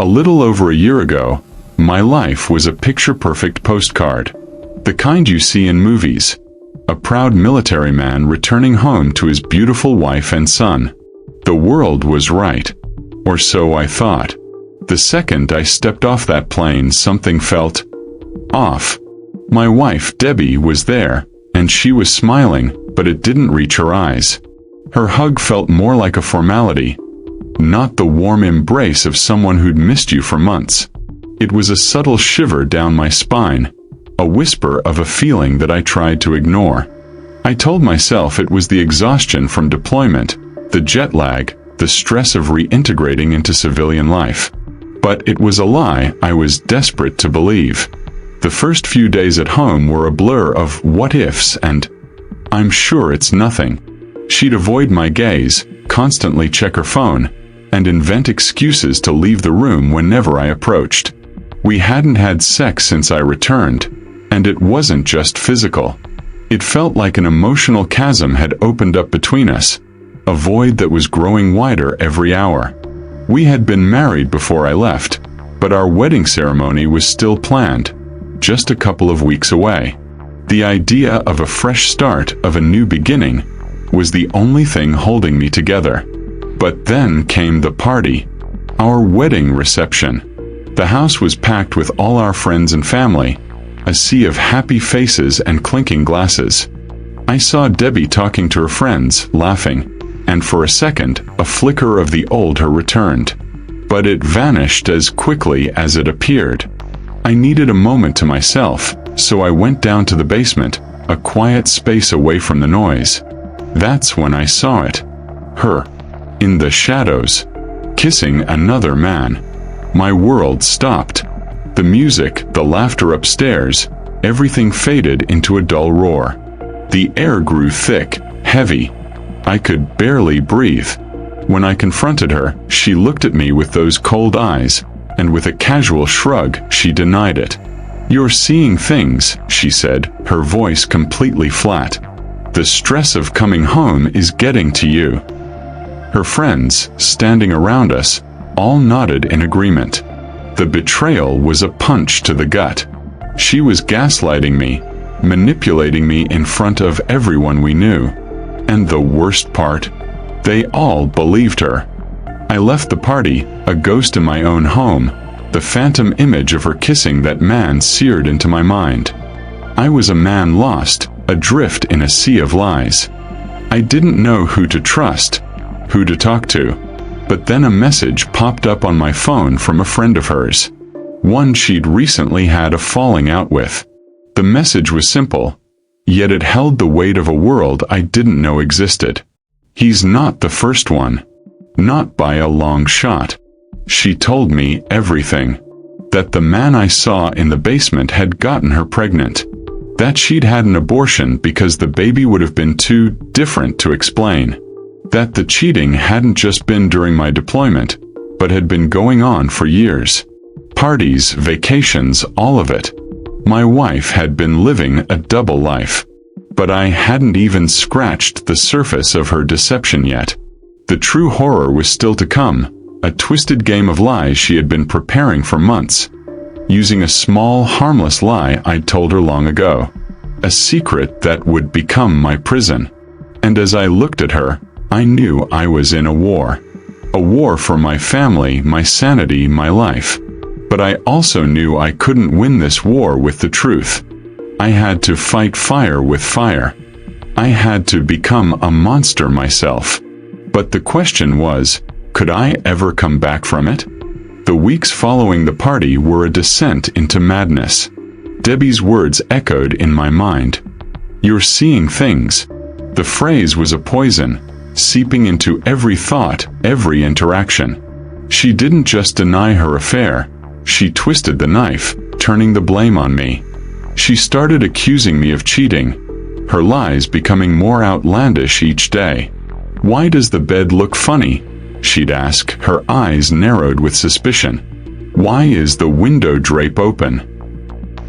little over a year ago, my life was a picture-perfect postcard. The kind you see in movies. A proud military man returning home to his beautiful wife and son. The world was right. Or so I thought. The second I stepped off that plane, something felt off. My wife, Debbie, was there, and she was smiling, but it didn't reach her eyes. Her hug felt more like a formality, not the warm embrace of someone who'd missed you for months. It was a subtle shiver down my spine, a whisper of a feeling that I tried to ignore. I told myself it was the exhaustion from deployment, the jet lag, the stress of reintegrating into civilian life. But it was a lie I was desperate to believe. The first few days at home were a blur of what-ifs and, "I'm sure it's nothing." She'd avoid my gaze, constantly check her phone, and invent excuses to leave the room whenever I approached. We hadn't had sex since I returned, and it wasn't just physical. It felt like an emotional chasm had opened up between us, a void that was growing wider every hour. We had been married before I left, but our wedding ceremony was still planned, just a couple of weeks away. The idea of a fresh start, of a new beginning, was the only thing holding me together. But then came the party. Our wedding reception. The house was packed with all our friends and family, a sea of happy faces and clinking glasses. I saw Debbie talking to her friends, laughing, and for a second, a flicker of the old her returned. But it vanished as quickly as it appeared. I needed a moment to myself, so I went down to the basement, a quiet space away from the noise. That's when I saw it. Her. In the shadows. Kissing another man. My world stopped. The music, the laughter upstairs, everything faded into a dull roar. The air grew thick, heavy. I could barely breathe. When I confronted her, she looked at me with those cold eyes, and with a casual shrug, she denied it. "You're seeing things," she said, her voice completely flat. "The stress of coming home is getting to you." Her friends, standing around us, all nodded in agreement. The betrayal was a punch to the gut. She was gaslighting me, manipulating me in front of everyone we knew. And the worst part? They all believed her. I left the party, a ghost in my own home, the phantom image of her kissing that man seared into my mind. I was a man lost, adrift in a sea of lies. I didn't know who to trust, who to talk to. But then a message popped up on my phone from a friend of hers. One she'd recently had a falling out with. The message was simple, yet it held the weight of a world I didn't know existed. "He's not the first one. Not by a long shot." She told me everything. That the man I saw in the basement had gotten her pregnant. That she'd had an abortion because the baby would have been too different to explain. That the cheating hadn't just been during my deployment, but had been going on for years. Parties, vacations, all of it. My wife had been living a double life. But I hadn't even scratched the surface of her deception yet. The true horror was still to come, a twisted game of lies she had been preparing for months. Using a small, harmless lie I'd told her long ago. A secret that would become my prison. And as I looked at her, I knew I was in a war. A war for my family, my sanity, my life. But I also knew I couldn't win this war with the truth. I had to fight fire with fire. I had to become a monster myself. But the question was, could I ever come back from it? The weeks following the party were a descent into madness. Debbie's words echoed in my mind. "You're seeing things." The phrase was a poison, seeping into every thought, every interaction. She didn't just deny her affair, she twisted the knife, turning the blame on me. She started accusing me of cheating, her lies becoming more outlandish each day. "Why does the bed look funny?" she'd ask, her eyes narrowed with suspicion. "Why is the window drape open?"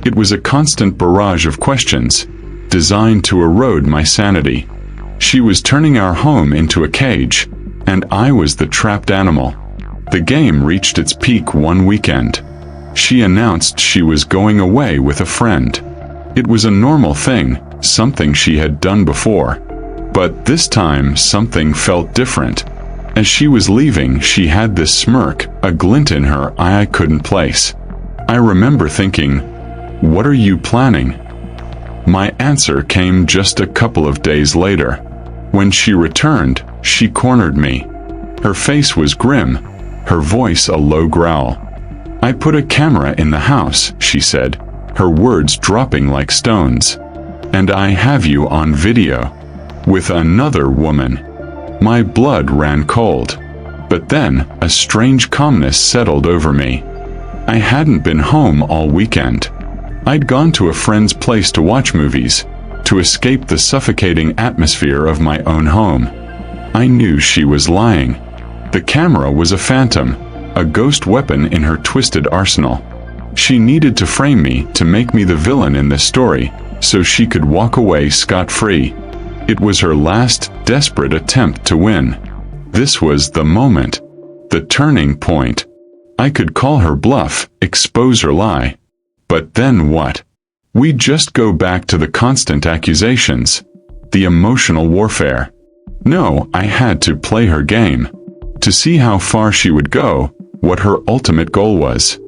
It was a constant barrage of questions, designed to erode my sanity. She was turning our home into a cage, and I was the trapped animal. The game reached its peak one weekend. She announced she was going away with a friend. It was a normal thing, something she had done before. But this time something felt different. As she was leaving, she had this smirk, a glint in her eye I couldn't place. I remember thinking, "What are you planning?" My answer came just a couple of days later. When she returned, she cornered me. Her face was grim, her voice a low growl. "I put a camera in the house," she said, her words dropping like stones. "And I have you on video. With another woman." My blood ran cold. But then, a strange calmness settled over me. I hadn't been home all weekend. I'd gone to a friend's place to watch movies, to escape the suffocating atmosphere of my own home. I knew she was lying. The camera was a phantom, a ghost weapon in her twisted arsenal. She needed to frame me, to make me the villain in this story, so she could walk away scot-free. It was her last, desperate attempt to win. This was the moment. The turning point. I could call her bluff, expose her lie. But then what? We'd just go back to the constant accusations. The emotional warfare. No, I had to play her game. To see how far she would go, what her ultimate goal was.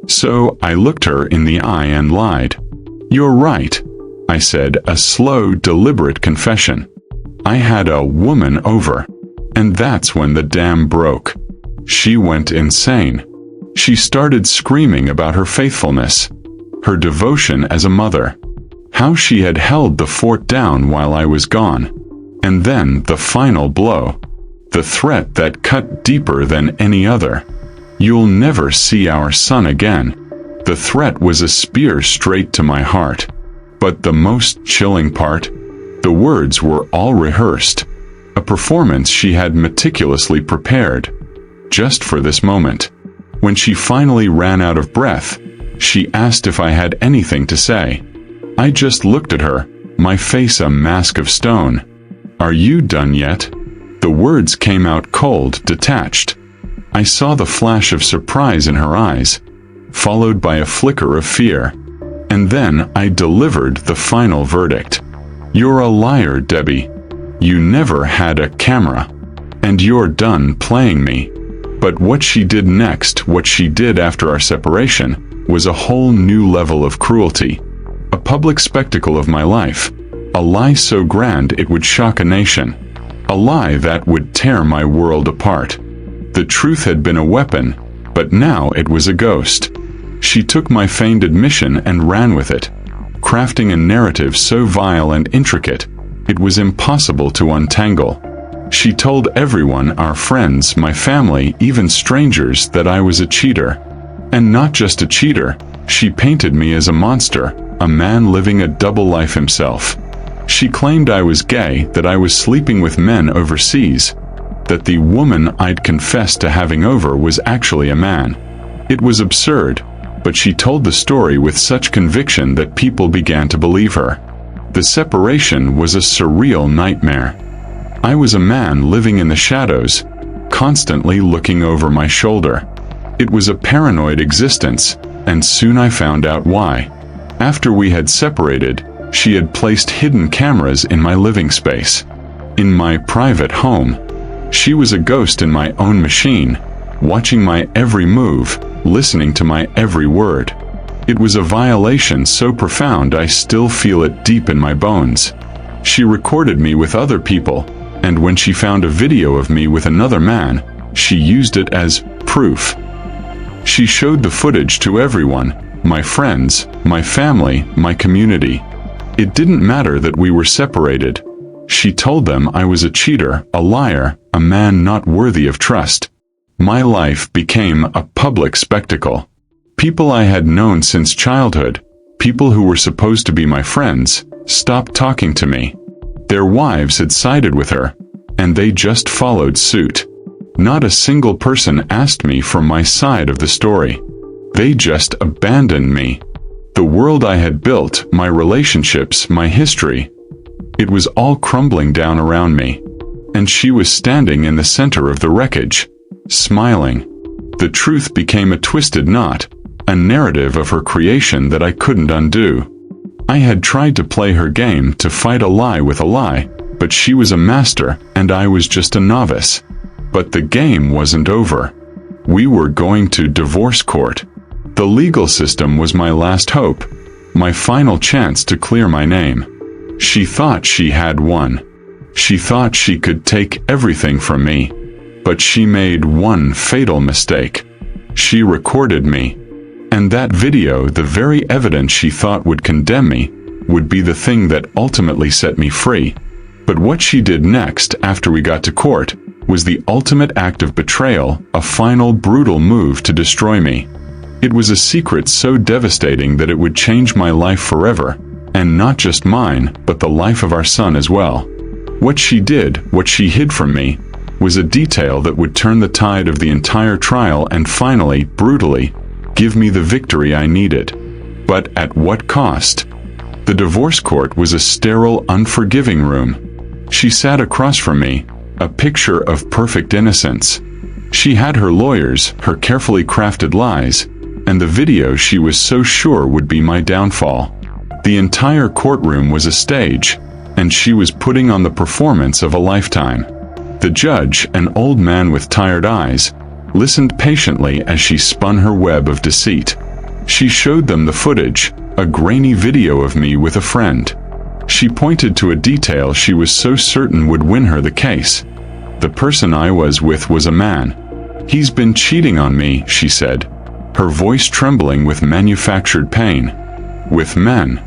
So, I looked her in the eye and lied. "You're right," I said, a slow, deliberate confession. "I had a woman over." And that's when the dam broke. She went insane. She started screaming about her faithfulness, her devotion as a mother, how she had held the fort down while I was gone. And then the final blow. The threat that cut deeper than any other. "You'll never see our son again." The threat was a spear straight to my heart. But the most chilling part? The words were all rehearsed. A performance she had meticulously prepared. Just for this moment. When she finally ran out of breath, she asked if I had anything to say. I just looked at her, my face a mask of stone. "Are you done yet?" The words came out cold, detached. I saw the flash of surprise in her eyes, followed by a flicker of fear. And then I delivered the final verdict. "You're a liar, Debbie. You never had a camera. And you're done playing me." But what she did next, what she did after our separation, was a whole new level of cruelty. A public spectacle of my life. A lie so grand it would shock a nation. A lie that would tear my world apart. The truth had been a weapon, but now it was a ghost. She took my feigned admission and ran with it, crafting a narrative so vile and intricate, it was impossible to untangle. She told everyone, our friends, my family, even strangers, that I was a cheater. And not just a cheater, she painted me as a monster, a man living a double life himself. She claimed I was gay, that I was sleeping with men overseas, that the woman I'd confessed to having over was actually a man. It was absurd, but she told the story with such conviction that people began to believe her. The separation was a surreal nightmare. I was a man living in the shadows, constantly looking over my shoulder. It was a paranoid existence, and soon I found out why. After we had separated, she had placed hidden cameras in my living space, in my private home. She was a ghost in my own machine, watching my every move, listening to my every word. It was a violation so profound I still feel it deep in my bones. She recorded me with other people, and when she found a video of me with another man, she used it as proof. She showed the footage to everyone, my friends, my family, my community. It didn't matter that we were separated. She told them I was a cheater, a liar, a man not worthy of trust. My life became a public spectacle. People I had known since childhood, people who were supposed to be my friends, stopped talking to me. Their wives had sided with her, and they just followed suit. Not a single person asked me for my side of the story. They just abandoned me. The world I had built, my relationships, my history, it was all crumbling down around me. And she was standing in the center of the wreckage, smiling. The truth became a twisted knot, a narrative of her creation that I couldn't undo. I had tried to play her game, to fight a lie with a lie, but she was a master and I was just a novice. But the game wasn't over. We were going to divorce court. The legal system was my last hope, my final chance to clear my name. She thought she had won. She thought she could take everything from me. But she made one fatal mistake. She recorded me. And that video, the very evidence she thought would condemn me, would be the thing that ultimately set me free. But what she did next, after we got to court, was the ultimate act of betrayal, a final brutal move to destroy me. It was a secret so devastating that it would change my life forever, and not just mine, but the life of our son as well. What she did, what she hid from me, was a detail that would turn the tide of the entire trial and finally, brutally, give me the victory I needed. But at what cost? The divorce court was a sterile, unforgiving room. She sat across from me, a picture of perfect innocence. She had her lawyers, her carefully crafted lies, and the video she was so sure would be my downfall. The entire courtroom was a stage, and she was putting on the performance of a lifetime. The judge, an old man with tired eyes, listened patiently as she spun her web of deceit. She showed them the footage, a grainy video of me with a friend. She pointed to a detail she was so certain would win her the case. The person I was with was a man. He's been cheating on me, she said, her voice trembling with manufactured pain. With men.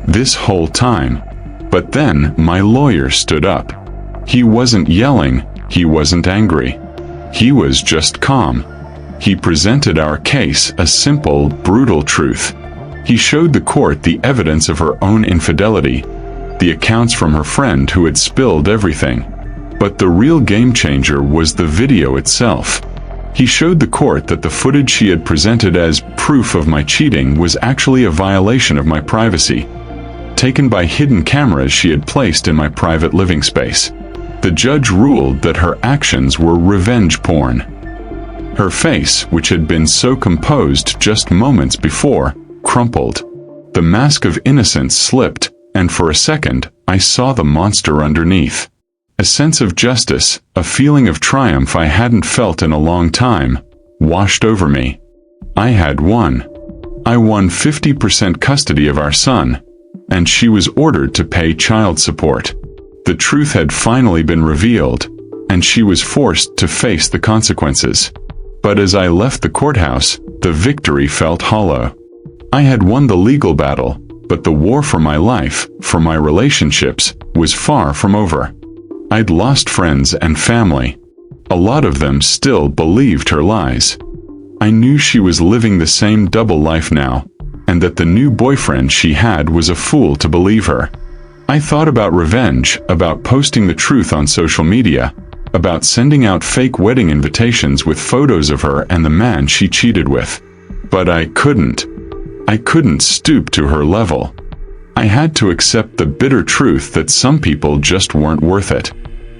This whole time. But then my lawyer stood up. He wasn't yelling, he wasn't angry. He was just calm. He presented our case, a simple, brutal truth. He showed the court the evidence of her own infidelity, the accounts from her friend who had spilled everything. But the real game changer was the video itself. He showed the court that the footage she had presented as proof of my cheating was actually a violation of my privacy, taken by hidden cameras she had placed in my private living space. The judge ruled that her actions were revenge porn. Her face, which had been so composed just moments before, crumpled. The mask of innocence slipped, and for a second, I saw the monster underneath. A sense of justice, a feeling of triumph I hadn't felt in a long time, washed over me. I had won. I won 50% custody of our son, and she was ordered to pay child support. The truth had finally been revealed, and she was forced to face the consequences. But as I left the courthouse, the victory felt hollow. I had won the legal battle, but the war for my life, for my relationships, was far from over. I'd lost friends and family. A lot of them still believed her lies. I knew she was living the same double life now, and that the new boyfriend she had was a fool to believe her. I thought about revenge, about posting the truth on social media, about sending out fake wedding invitations with photos of her and the man she cheated with. But I couldn't. I couldn't stoop to her level. I had to accept the bitter truth that some people just weren't worth it.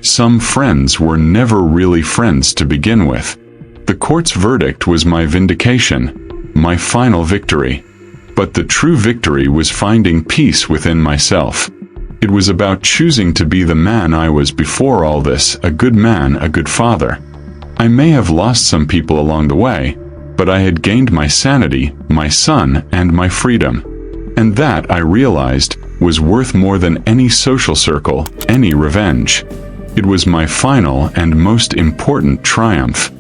Some friends were never really friends to begin with. The court's verdict was my vindication, my final victory. But the true victory was finding peace within myself. It was about choosing to be the man I was before all this, a good man, a good father. I may have lost some people along the way, but I had gained my sanity, my son, and my freedom. And that, I realized, was worth more than any social circle, any revenge. It was my final and most important triumph.